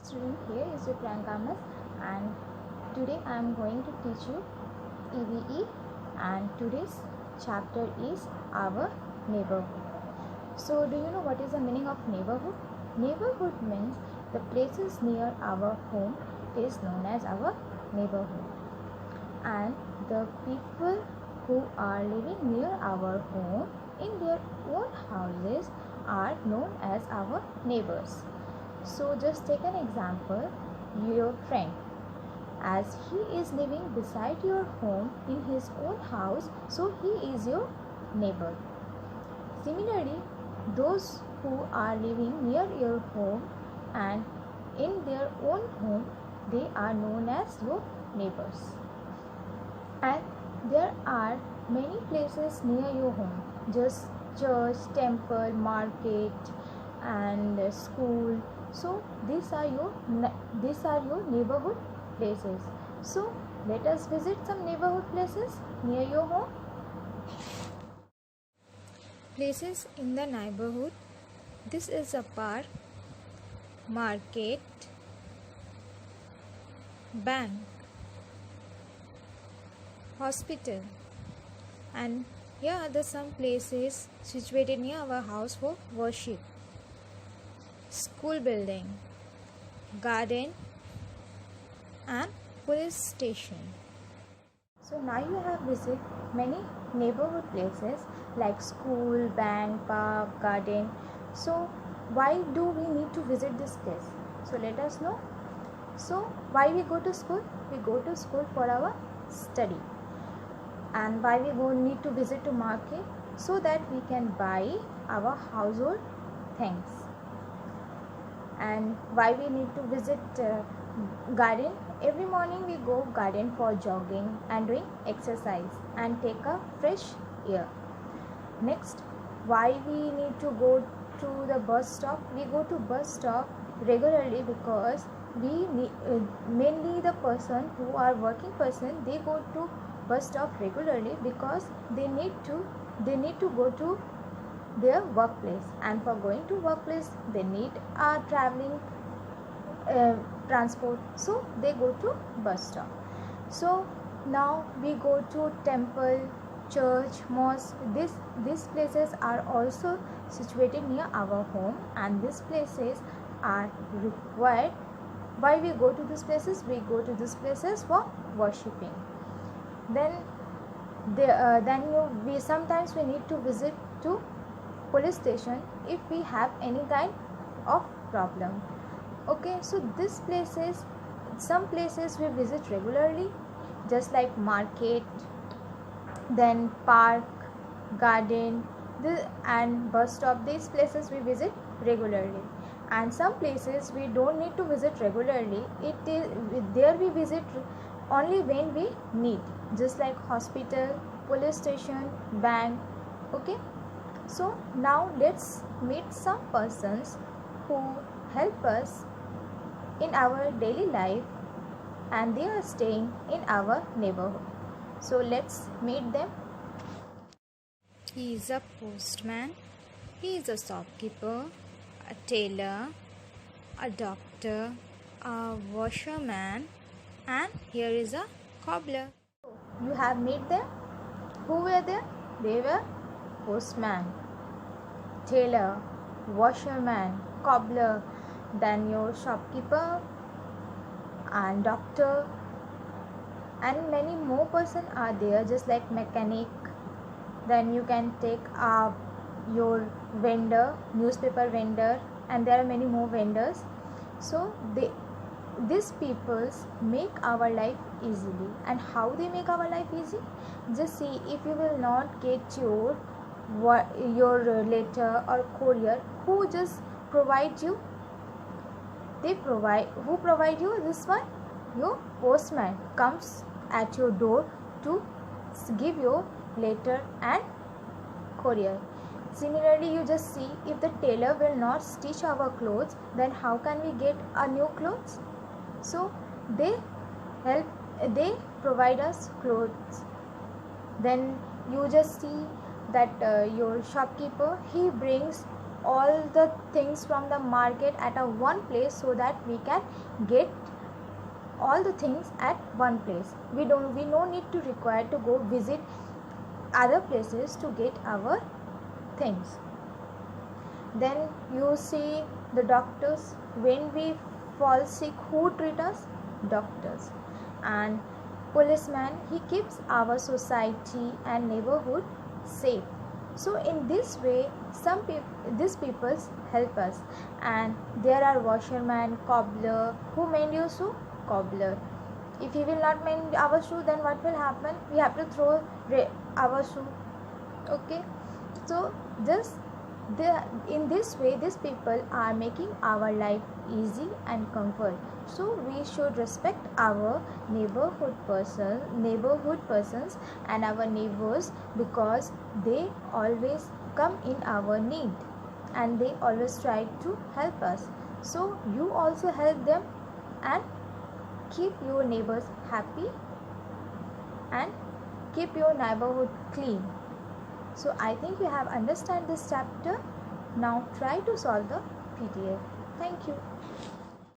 student, here is your Priyanka Ms. And today I am going to teach you EVE, and today's chapter is our neighborhood. So do you know what is the meaning of neighborhood? Neighborhood means the places near our home is known as our neighborhood, and the people who are living near our home in their own houses are known as our neighbors. So just take an example, your friend, as he is living beside your home in his own house, so he is your neighbor. Similarly, those who are living near your home and in their own home, they are known as your neighbors. And there are many places near your home, just church, temple, market, and school. So these are your neighborhood places. So let us visit some neighborhood places near your home. Places in the neighborhood. This is a park, market, bank, hospital, and here are the some places situated near our house for worship. School building, garden, and police station. So now you have visited many neighborhood places like school, bank, park, garden. So why do we need to visit this place? So let us know. So why we go to school? We go to school for our study. And why we need to visit to market? So that we can buy our household things. And why we need to visit garden? Every morning we go garden for jogging and doing exercise and take a fresh air. Next, why we need to go to the bus stop? We go to bus stop regularly because we need, mainly the person who are working person, they go to bus stop regularly because they need to go to their workplace, and for going to workplace they need a traveling transport, so they go to bus stop. So now we go to temple, church, mosque. These places are also situated near our home, and these places are required. Why we go to these places? We go to these places for worshipping. Then we sometimes we need to visit to police station if we have any kind of problem. Okay, so these places, some places we visit regularly, just like market, then park, garden, and bus stop. These places we visit regularly, and some places we don't need to visit regularly. There we visit only when we need, just like hospital, police station, bank. Okay, so now let's meet some persons who help us in our daily life, and they are staying in our neighborhood. So let's meet them. He is a postman, he is a shopkeeper, a tailor, a doctor, a washerman, and here is a cobbler. You have met them? Who were there? They were postman, tailor, washerman, cobbler, then your shopkeeper and doctor, and many more person are there, just like mechanic. Then you can take your vendor, newspaper vendor, and there are many more vendors. So these peoples make our life easily. And how they make our life easy? Just see, if you will not get your letter or courier, who just provide you? Who provide you this one? Your postman comes at your door to give your letter and courier. Similarly, you just see, if the tailor will not stitch our clothes, then how can we get a new clothes? So they provide us clothes. Then you just see that your shopkeeper, he brings all the things from the market at a one place, so that we can get all the things at one place. We no need to require to go visit other places to get our things. Then you see the doctors. When we fall sick, who treat us? Doctors. And policeman, he keeps our society and neighborhood safe. So in this way, these people help us. And there are washerman, cobbler. Who mend your shoe? Cobbler. If he will not mend our shoe, then what will happen? We have to throw our shoe. Okay. So in this way, these people are making our life easy and comfort. So we should respect our neighborhood persons and our neighbors, because they always come in our need and they always try to help us. So you also help them and keep your neighbors happy and keep your neighborhood clean. So I think you have understand this chapter. Now try to solve the PDF. Thank you.